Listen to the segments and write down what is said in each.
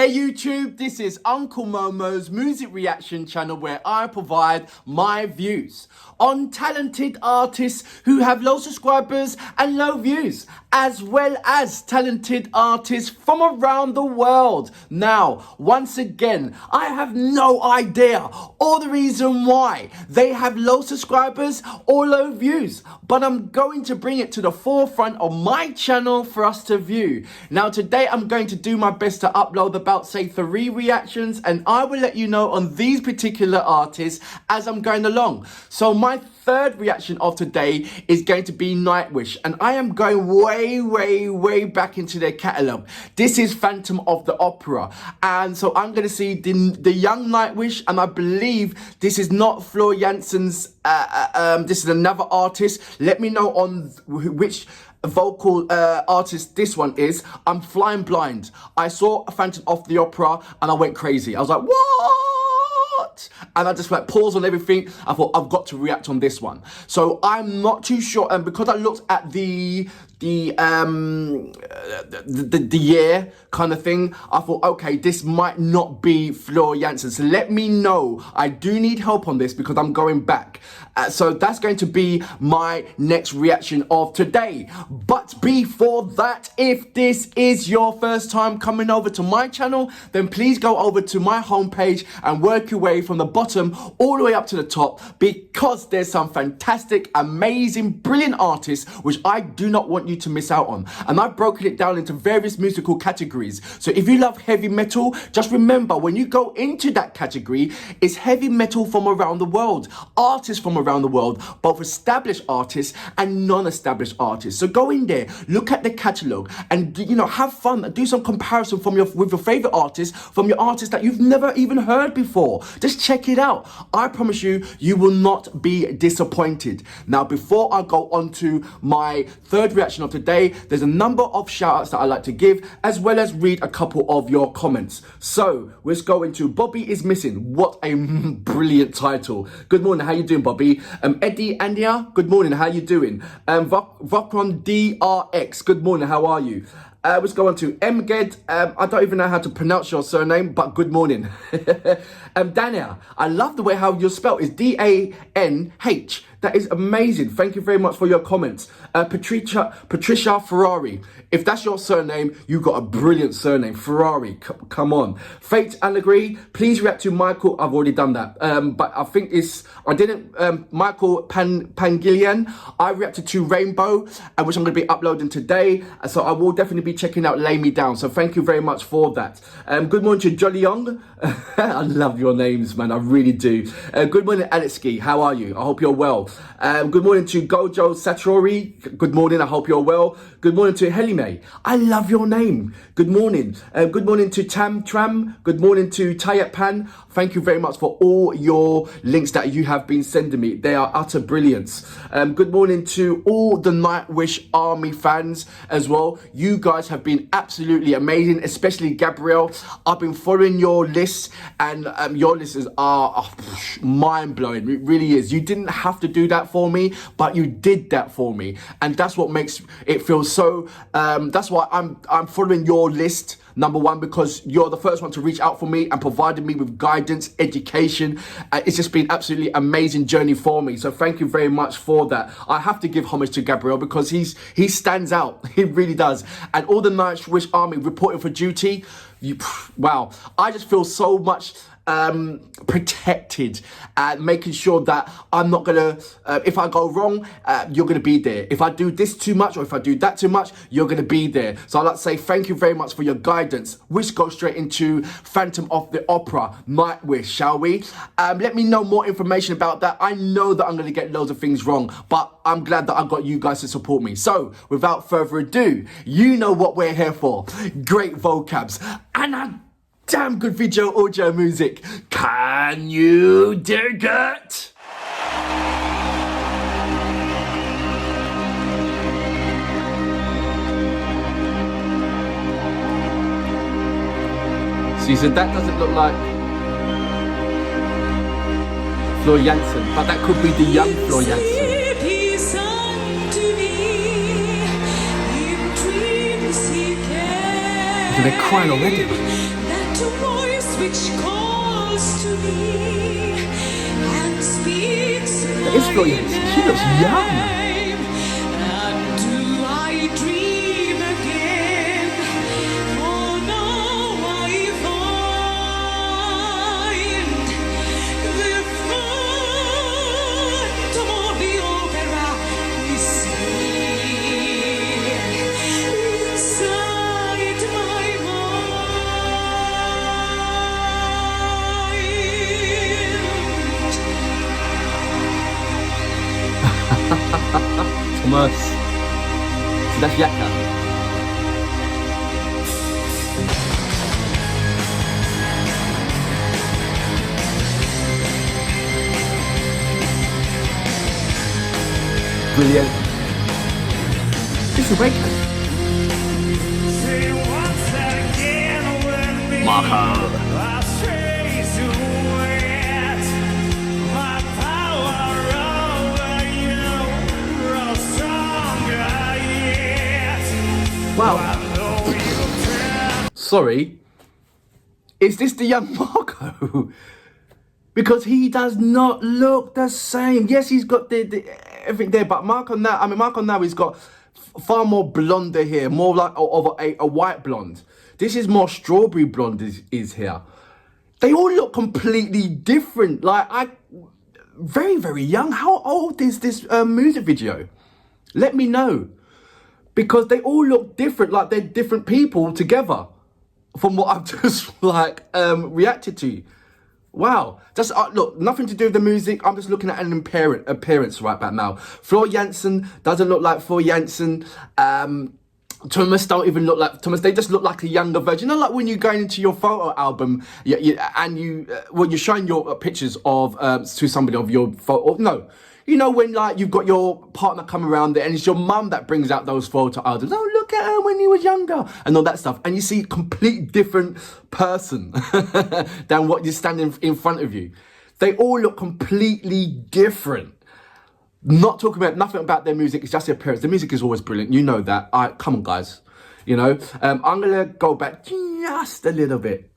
Hey YouTube, this is Uncle Momo's music reaction channel where I provide my views on talented artists who have low subscribers and low views, as well as talented artists from around the world. Now, once again, I have no idea or the reason why they have low subscribers or low views, but I'm going to bring it to the forefront of my channel for us to view. Now, today I'm going to do my best to upload about, say, 3 reactions, and I will let you know on these particular artists as I'm going along. So my third reaction of today is going to be Nightwish, and I am going way back into their catalogue. This is Phantom of the Opera, and so I'm going to see the young Nightwish, and I believe this is not Floor Jansen's, this is another artist. Let me know on which vocal artist this one is. I'm flying blind. I saw Phantom of the Opera and I went crazy. I was like, what? And I just like paused on everything. I thought, I've got to react on this one. So I'm not too sure, and because I looked at the year kind of thing, I thought, okay, this might not be Floor Jansen. So let me know. I do need help on this because I'm going back. So that's going to be my next reaction of today. But before that, if this is your first time coming over to my channel, then please go over to my homepage and work your way from the bottom all the way up to the top, because there's some fantastic, amazing, brilliant artists which I do not want you to miss out on. And I've broken it down into various musical categories. So if you love heavy metal, just remember when you go into that category, it's heavy metal from around the world, artists from around the world, both established artists and non-established artists. So go in there, look at the catalogue, and have fun, do some comparison with your favorite artists, from your artists that you've never even heard before. Just check it out. I promise you, you will not be disappointed. Now, before I go on to my third reaction of today, there's a number of shout outs that I like to give, as well as read a couple of your comments. So let's go into Bobby is Missing. What a brilliant title. Good morning, how you doing, Bobby? Eddie Andia, good morning, how you doing? Vokron DRX, good morning, how are you? Let's go on to Mged. I don't even know how to pronounce your surname, but good morning. Dania, I love the way how you're spelled. It's D-A-N-H. That is amazing. Thank you very much for your comments. Patricia Ferrari. If that's your surname, you got a brilliant surname. Ferrari, come on. Fate Allegory, please react to Michael. I've already done that. But I think Michael Pangilian. I reacted to Rainbow, which I'm going to be uploading today. So I will definitely be checking out Lay Me Down. So thank you very much for that. Good morning to Jolly Young. I love your names, man. I really do. Good morning, Alexki. How are you? I hope you're well. Good morning to Gojo Satori. Good morning. I hope you're well. Good morning to Helime. I love your name. Good morning. Good morning to Tam Tram. Good morning to Tayat Pan. Thank you very much for all your links that you have been sending me. They are utter brilliance. Good morning to all the Nightwish Army fans as well. You guys have been absolutely amazing, especially Gabrielle. I've been following your lists, and your lists are mind-blowing. It really is. You didn't have to do that for me, but you did that for me, and that's what makes it feel so. That's why I'm following your list, number one, because you're the first one to reach out for me and provided me with guidance, education. It's just been absolutely amazing journey for me. So thank you very much for that. I have to give homage to Gabriel because he stands out. He really does. And all the Nightwish Army reporting for duty. Wow. I just feel so much protected, and making sure that I'm not gonna, if I go wrong, you're gonna be there. If I do this too much or if I do that too much, you're gonna be there. So I'd like to say thank you very much for your guidance. Let's go straight into Phantom of the Opera, Nightwish, shall we? Let me know more information about that. I know that I'm gonna get loads of things wrong, but I'm glad that I've got you guys to support me. So without further ado, you know what we're here for. Great vocabs and a damn good video audio music. Can you dig it? See, so that doesn't look like Floor Jansen, but that could be the young Floor Jansen. They're crying already. to voice which calls to me and speaks That is Flo Jansen. She looks young. and do I dream again? For now I find the phantom of the opera is here inside my mind. Tuomas. So that's Jukka. Brilliant. This is Waco. Marko. Wow. Sorry. Is this the young Marko? Because he does not look the same. Yes, he's got the everything there, but Marko now he's got far more blonder hair, more like of a white blonde. This is more strawberry blonde is here. They all look completely different. Like very, very young. How old is this music video? Let me know. Because they all look different, like they're different people together from what I've just reacted to. Wow. Just look, nothing to do with the music. I'm just looking at an appearance right back now. Flo Jansen doesn't look like Flo Jansen. Tuomas don't even look like Tuomas. They just look like a younger version. You know, like when you're going into your photo album and you're showing your pictures of to somebody of your photo. No. You know, when like you've got your partner come around there and it's your mum that brings out those photo albums. Oh, look at her when he was younger and all that stuff. And you see a complete different person than what you're standing in front of you. They all look completely different. Not talking about nothing about their music. It's just their appearance. The music is always brilliant. You know that. Come on, guys. You know, I'm going to go back just a little bit.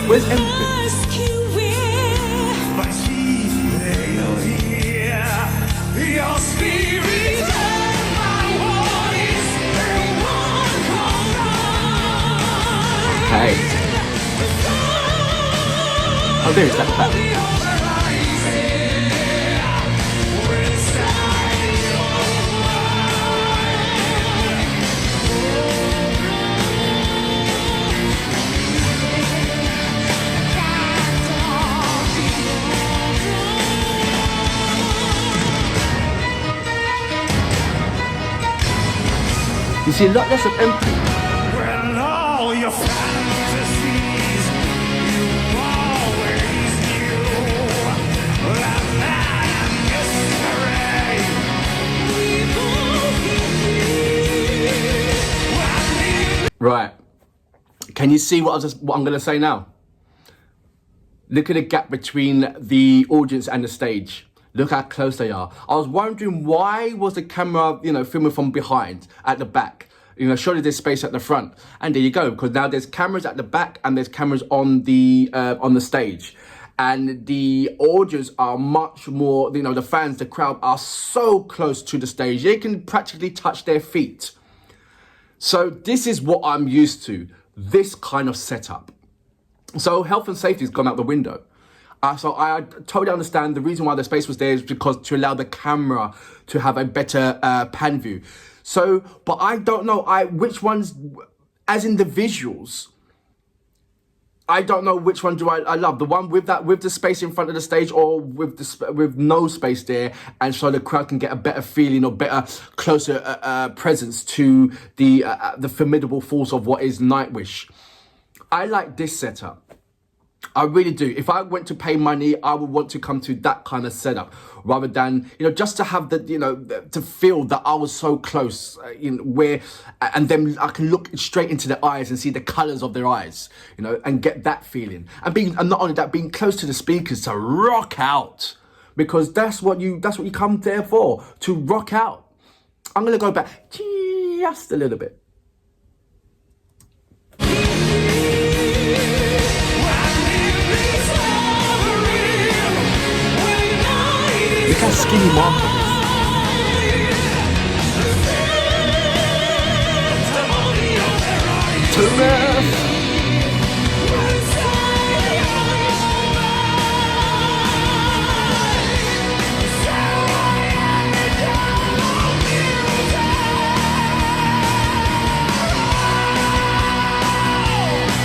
Where's Emppu? Hey. Oh, there's that. You see a lot less of Emppu. When all your fantasies you always knew, that man mystery. Right. Can you see what I'm going to say now? Look at the gap between the audience and the stage. Look how close they are. I was wondering why was the camera, filming from behind at the back? Surely there's space at the front. And there you go, because now there's cameras at the back and there's cameras on the stage. And the audience are much more, the fans, the crowd are so close to the stage. They can practically touch their feet. So this is what I'm used to, this kind of setup. So health and safety has gone out the window. So I totally understand the reason why the space was there is because to allow the camera to have a better pan view. So, but I don't know which ones, as in the visuals, I don't know which one do I love. The one with the space in front of the stage, or with no space there, and so the crowd can get a better feeling or better, closer presence to the formidable force of what is Nightwish. I like this setup. I really do. If I went to pay money, I would want to come to that kind of setup rather than, just to have to feel that I was so close, and then I can look straight into their eyes and see the colours of their eyes, and get that feeling. And not only that, being close to the speakers to rock out, because that's what you come there for, to rock out. I'm going to go back just a little bit. Look how skinny Marko is. Turunen!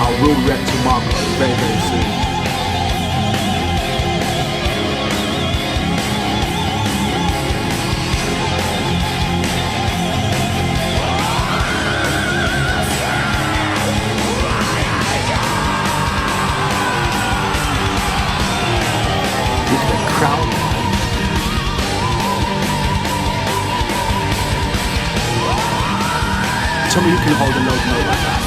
I will react to Marko very, very soon. Tell me you can hold a low note like that.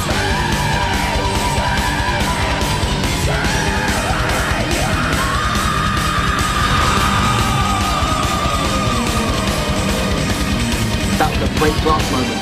That was a great brass moment.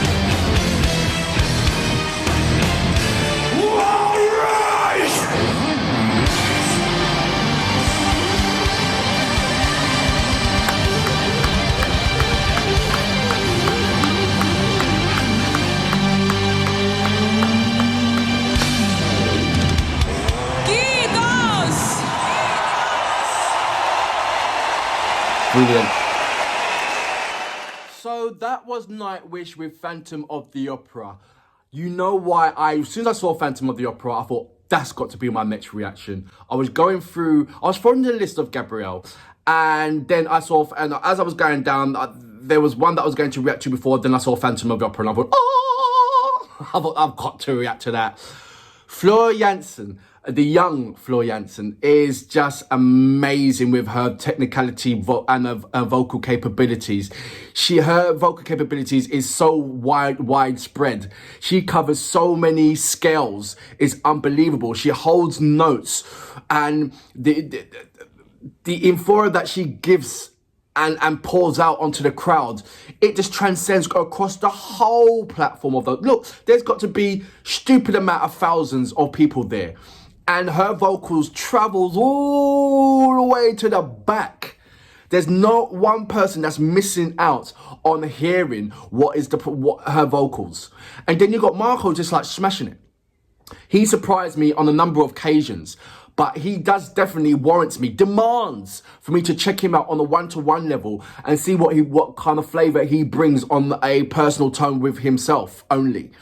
Brilliant. So that was Nightwish with Phantom of the Opera. You know why as soon as I saw Phantom of the Opera, I thought, that's got to be my next reaction. I was following the list of Gabrielle, and then and as I was going down, there was one that I was going to react to before, then I saw Phantom of the Opera, and I thought, oh! I thought, I've got to react to that. Fleur Jansen, the young Fleur Jansen, is just amazing with her technicality and her vocal capabilities. Her vocal capabilities is so widespread. She covers so many scales. It's unbelievable. She holds notes, and the info that she gives and pours out onto the crowd, it just transcends across the whole platform of the... Look, there's got to be stupid amount of thousands of people there. And her vocals travels all the way to the back. There's not one person that's missing out on hearing what her vocals. And then you got Marko just like smashing it. He surprised me on a number of occasions, but he definitely demands for me to check him out on a one-to-one level and see what kind of flavour he brings on a personal tone with himself only.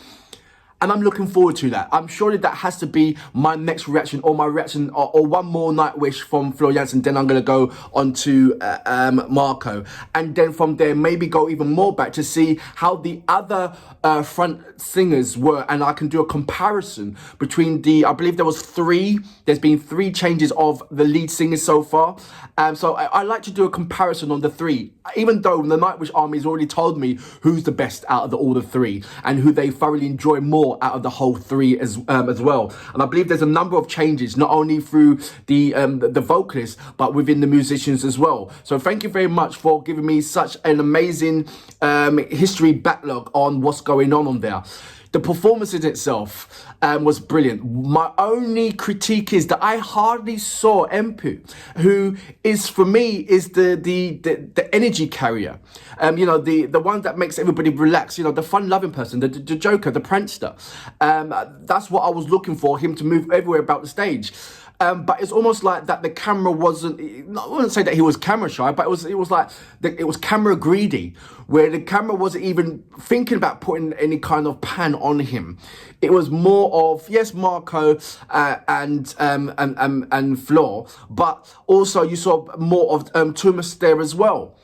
And I'm looking forward to that. I'm sure that has to be my next reaction, or my reaction, or one more Nightwish from Fleur Jansen. Then I'm going to go on to Marko. And then from there, maybe go even more back to see how the other front singers were. And I can do a comparison between I believe there's been 3 changes of the lead singers so far. So I like to do a comparison on the 3. Even though the Nightwish Army has already told me who's the best out of all the 3 and who they thoroughly enjoy more out of the whole 3 as well. And I believe there's a number of changes, not only through the vocalists, but within the musicians as well. So thank you very much for giving me such an amazing history backlog on what's going on there. The performance in itself was brilliant. My only critique is that I hardly saw Emppu, who is, for me, is the energy carrier. The one that makes everybody relax, the fun-loving person, the joker, the prankster. That's what I was looking for, him to move everywhere about the stage. But it's almost like that the camera wasn't, I wouldn't say that he was camera shy, but it was like, it was camera greedy, where the camera wasn't even thinking about putting any kind of pan on him. It was more of, yes, Marko and Flor, but also you saw more of Tuomas there as well.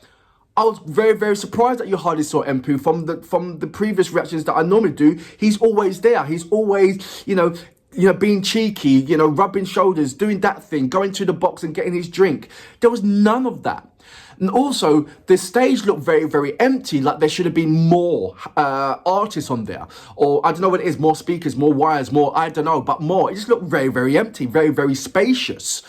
I was very, very surprised that you hardly saw Emppu from the previous reactions that I normally do. He's always there. He's always, being cheeky, rubbing shoulders, doing that thing, going to the box and getting his drink. There was none of that. And also, the stage looked very, very empty, like there should have been more artists on there. Or, I don't know what it is, more speakers, more wires, more, I don't know, but more. It just looked very, very empty, very, very spacious.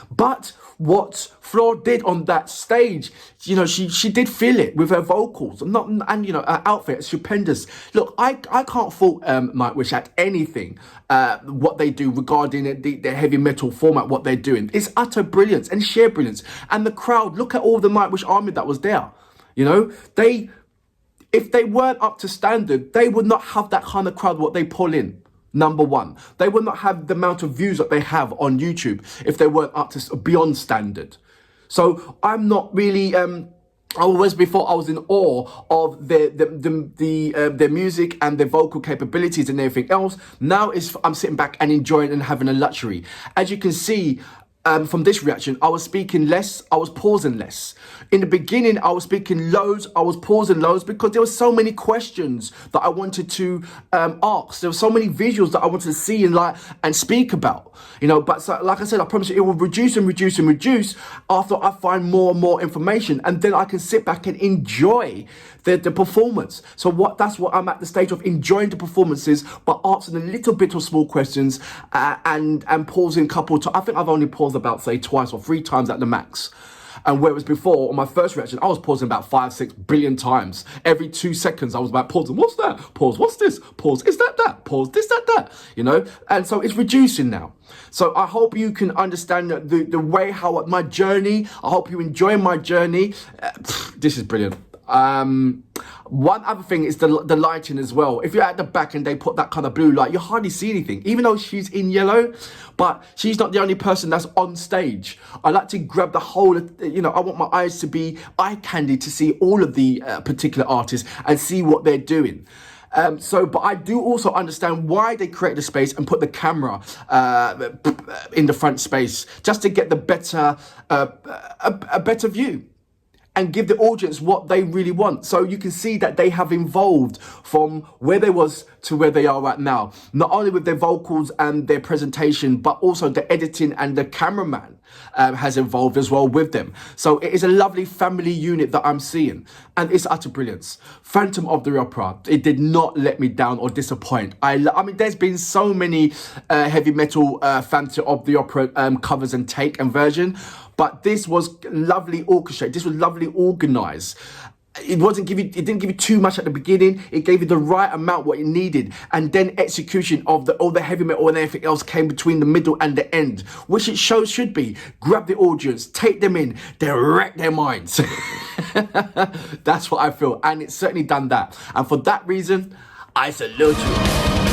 But what Flor did on that stage, she did feel it with her vocals, and her outfit is stupendous. Look, I can't fault Nightwish at anything what they do regarding the heavy metal format, what they're doing. It's utter brilliance and sheer brilliance. And the crowd, look at all the Nightwish army that was there. If they weren't up to standard, they would not have that kind of crowd what they pull in. Number one, they would not have the amount of views that they have on YouTube if they weren't up to beyond standard. So I'm not really. I was in awe of their music and their vocal capabilities and everything else. Now I'm sitting back and enjoying and having a luxury. As you can see. From this reaction, I was speaking less, I was pausing less. In the beginning, I was speaking loads, I was pausing loads because there were so many questions that I wanted to ask. There were so many visuals that I wanted to see and speak about. But so, like I said, I promise you, it will reduce and reduce and reduce after I find more and more information, and then I can sit back and enjoy the performance. So that's what I'm at the stage of, enjoying the performances, but answering a little bit of small questions and pausing a couple of times. I think I've only paused about, say, twice or 3 times at the max. And whereas before, on my first reaction, I was pausing about 5-6 billion times. Every 2 seconds, I was about pausing. What's that? Pause. What's this? Pause. Is that? Pause. This, that. And so it's reducing now. So I hope you can understand the way how my journey. I hope you enjoy my journey. This is brilliant. One other thing is the lighting as well. If you're at the back and they put that kind of blue light, you hardly see anything, even though she's in yellow. But she's not the only person that's on stage. I like to grab the whole, I want my eyes to be eye candy to see all of the particular artists and see what they're doing. But I do also understand why they create the space and put the camera in the front space, just to get the better, a better view. And give the audience what they really want. So you can see that they have evolved from where they was to where they are right now. Not only with their vocals and their presentation, but also the editing and the cameraman has evolved as well with them. So it is a lovely family unit that I'm seeing. And it's utter brilliance. Phantom of the Opera, it did not let me down or disappoint. I mean, there's been so many heavy metal Phantom of the Opera covers and take and version. But this was lovely orchestrated. This was lovely organised. It didn't give you too much at the beginning. It gave you the right amount what it needed, and then execution of all the heavy metal and everything else came between the middle and the end, which it should be. Grab the audience, take them in, direct their minds. That's what I feel, and it's certainly done that. And for that reason, I salute you.